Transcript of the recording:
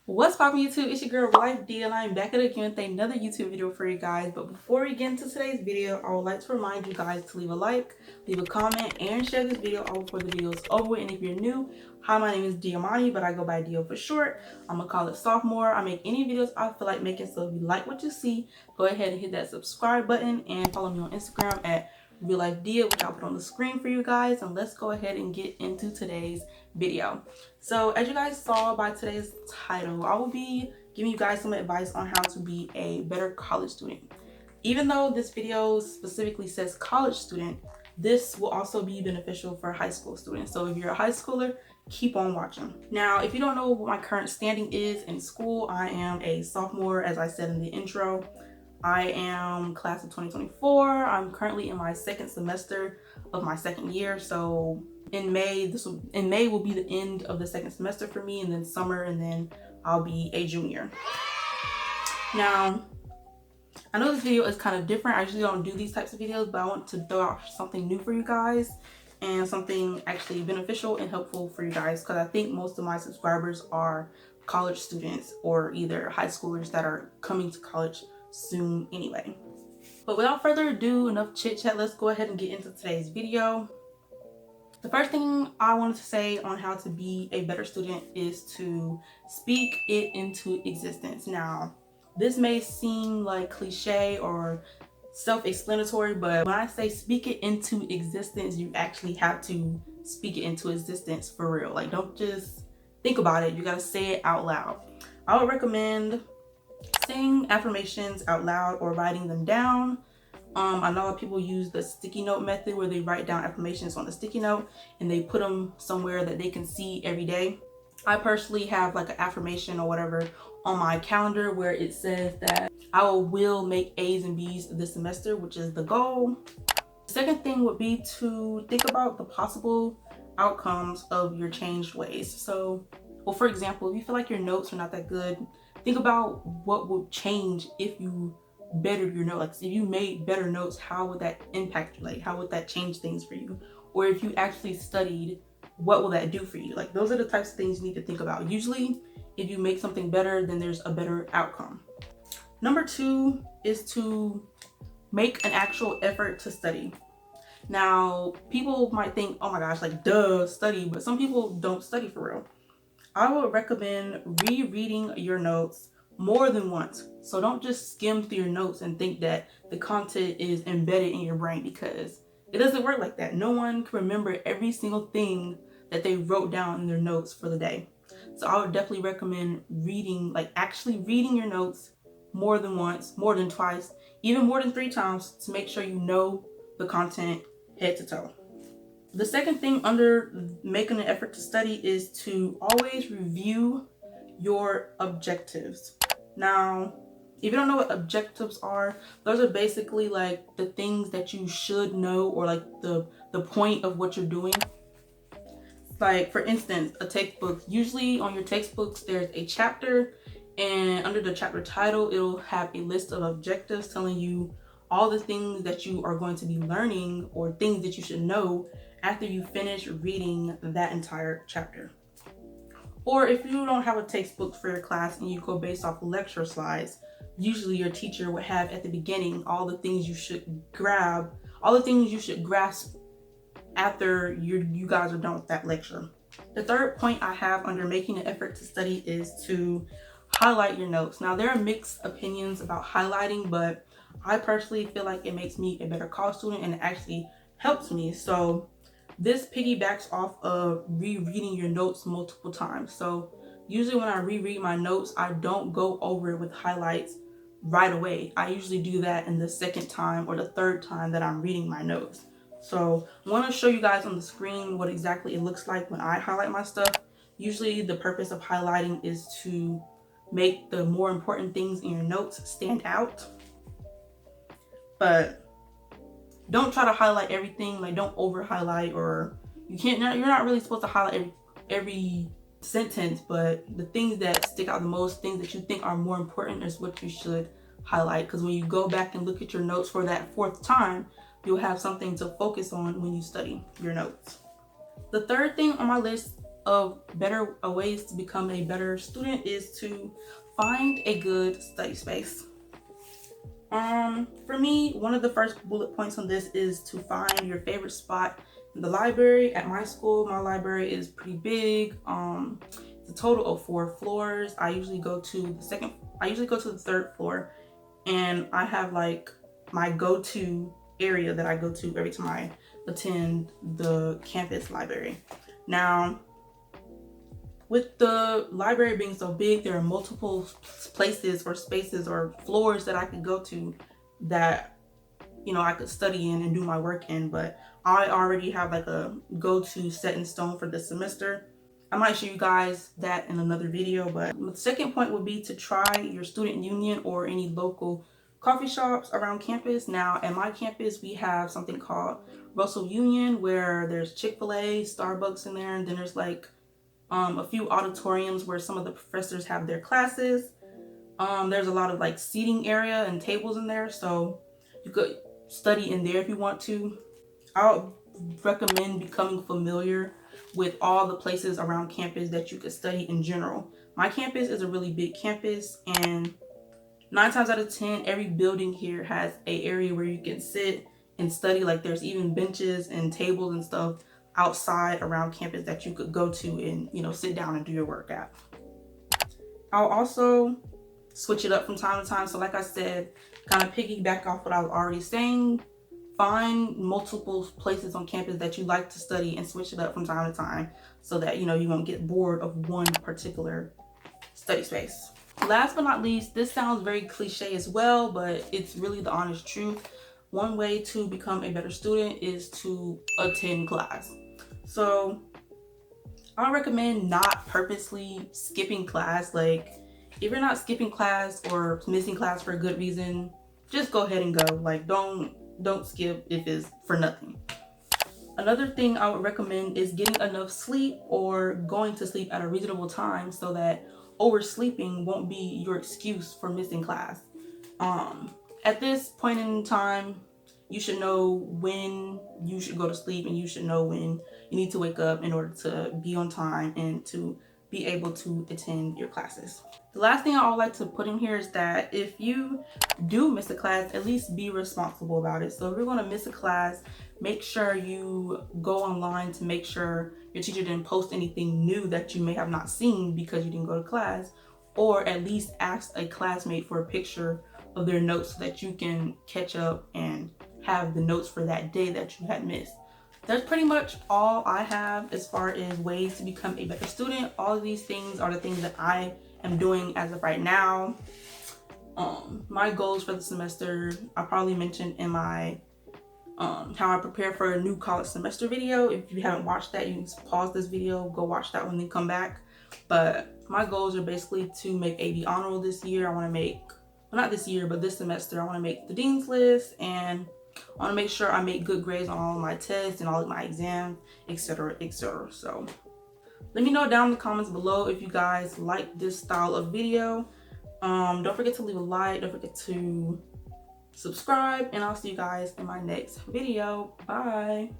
What's poppin' YouTube? It's your girl Life D and I'm back at it again with another YouTube video for you guys. But before we get into today's video, I would like to remind you guys to leave a like, leave a comment, and share this video all before the video is over. And if you're new, hi, my name is Diamante, but I go by Dio for short. I'm gonna call it sophomore. I make any videos I feel like making, so if you like what you see, go ahead and hit that subscribe button and follow me on Instagram at Real Life Dia, which I'll put on the screen for you guys. And let's go ahead and get into today's video. So as you guys saw by today's title, I will be giving you guys some advice on how to be a better college student. Even though this video specifically says college student, this will also be beneficial for high school students. So if you're a high schooler, keep on watching. Now, if you don't know what my current standing is in school, I am a sophomore, as I said in the intro. I am class of 2024. I'm currently in my second semester of my second year. So in May will be the end of the second semester for me, and then summer, and then I'll be a junior. Now, I know this video is kind of different. I usually don't do these types of videos, but I want to throw out something new for you guys and something actually beneficial and helpful for you guys, because I think most of my subscribers are college students or either high schoolers that are coming to college soon anyway. But without further ado, enough chit chat, let's go ahead and get into today's video. The first thing I wanted to say on how to be a better student is to speak it into existence. Now, this may seem like cliche or self-explanatory, but when I say speak it into existence, you actually have to speak it into existence for real. Like, don't just think about it, you gotta say it out loud. I would recommend saying affirmations out loud or writing them down. I know people use the sticky note method where they write down affirmations on the sticky note and they put them somewhere that they can see every day. I personally have like an affirmation or whatever on my calendar where it says that I will make A's and B's this semester, which is the goal. The second thing would be to think about the possible outcomes of your changed ways. So, well, for example, if you feel like your notes are not that good, think about what would change if you bettered your notes. Like, if you made better notes, how would that impact you? Like, how would that change things for you? Or if you actually studied, what will that do for you? Like, those are the types of things you need to think about. Usually, if you make something better, then there's a better outcome. Number 2 is to make an actual effort to study. Now, people might think, oh my gosh, like, duh, study, but some people don't study for real. I would recommend rereading your notes more than once. So don't just skim through your notes and think that the content is embedded in your brain, because it doesn't work like that. No one can remember every single thing that they wrote down in their notes for the day. So I would definitely recommend reading, like actually reading your notes more than once, more than twice, even more than 3 times to make sure you know the content head to toe. The second thing under making an effort to study is to always review your objectives. Now, if you don't know what objectives are, those are basically like the things that you should know, or like the point of what you're doing. Like, for instance, a textbook. Usually on your textbooks, there's a chapter, and under the chapter title, it'll have a list of objectives telling you all the things that you are going to be learning or things that you should know after you finish reading that entire chapter. Or if you don't have a textbook for your class and you go based off lecture slides, usually your teacher would have at the beginning all the things you should grab, all the things you should grasp after you guys are done with that lecture. The third point I have under making an effort to study is to highlight your notes. Now, there are mixed opinions about highlighting, but I personally feel like it makes me a better college student and it actually helps me. So this piggybacks off of rereading your notes multiple times. So usually when I reread my notes, I don't go over it with highlights right away. I usually do that in the second time or the third time that I'm reading my notes. So I want to show you guys on the screen what exactly it looks like when I highlight my stuff. Usually the purpose of highlighting is to make the more important things in your notes stand out. But don't try to highlight everything. Like, don't over highlight, or you're not really supposed to highlight every sentence, but the things that stick out the most, things that you think are more important, is what you should highlight. Because when you go back and look at your notes for that 4th time, you'll have something to focus on when you study your notes. The third thing on my list of better ways to become a better student is to find a good study space. For me, one of the first bullet points on this is to find your favorite spot in the library. At my school, my library is pretty big. It's a total of 4 floors. I usually go to the third floor, and I have like my go-to area that I go to every time I attend the campus library. Now, with the library being so big, there are multiple places or spaces or floors that I could go to that, you know, I could study in and do my work in, but I already have like a go-to set in stone for this semester. I might show you guys that in another video, but the second point would be to try your student union or any local coffee shops around campus. Now, at my campus, we have something called Russell Union, where there's Chick-fil-A, Starbucks in there, and then there's like a few auditoriums where some of the professors have their classes. There's a lot of like seating area and tables in there, so you could study in there if you want to. I would recommend becoming familiar with all the places around campus that you could study in general. My campus is a really big campus, and 9 times out of 10, every building here has an area where you can sit and study. Like there's even benches and tables and stuff outside around campus that you could go to and, you know, sit down and do your work at. I'll also switch it up from time to time. So like I said, kind of piggyback off what I was already saying, find multiple places on campus that you like to study and switch it up from time to time so that, you know, you won't get bored of one particular study space. Last but not least, this sounds very cliche as well, but it's really the honest truth. One way to become a better student is to attend class. So I recommend not purposely skipping class. Like if you're not skipping class or missing class for a good reason, just go ahead and go. Like don't skip if it's for nothing. Another thing I would recommend is getting enough sleep or going to sleep at a reasonable time so that oversleeping won't be your excuse for missing class. At this point in time, you should know when you should go to sleep, and you should know when you need to wake up in order to be on time and to be able to attend your classes. The last thing I would like to put in here is that if you do miss a class, at least be responsible about it. So if you're going to miss a class, make sure you go online to make sure your teacher didn't post anything new that you may have not seen because you didn't go to class, or at least ask a classmate for a picture of their notes so that you can catch up and have the notes for that day that you had missed. That's pretty much all I have as far as ways to become a better student. All of these things are the things that I am doing as of right now. My goals for the semester, I probably mentioned in my how I prepare for a new college semester video. If you haven't watched that, you can pause this video, go watch that one, then come back. But my goals are basically to make AD honor roll this year. I want to make, well, not this year, but this semester, I want to make the dean's list, and I want to make sure I make good grades on all of my tests and all of my exams, etc., etc. So let me know down in the comments below if you guys like this style of video. Don't forget to leave a like, don't forget to subscribe, and I'll see you guys in my next video. Bye.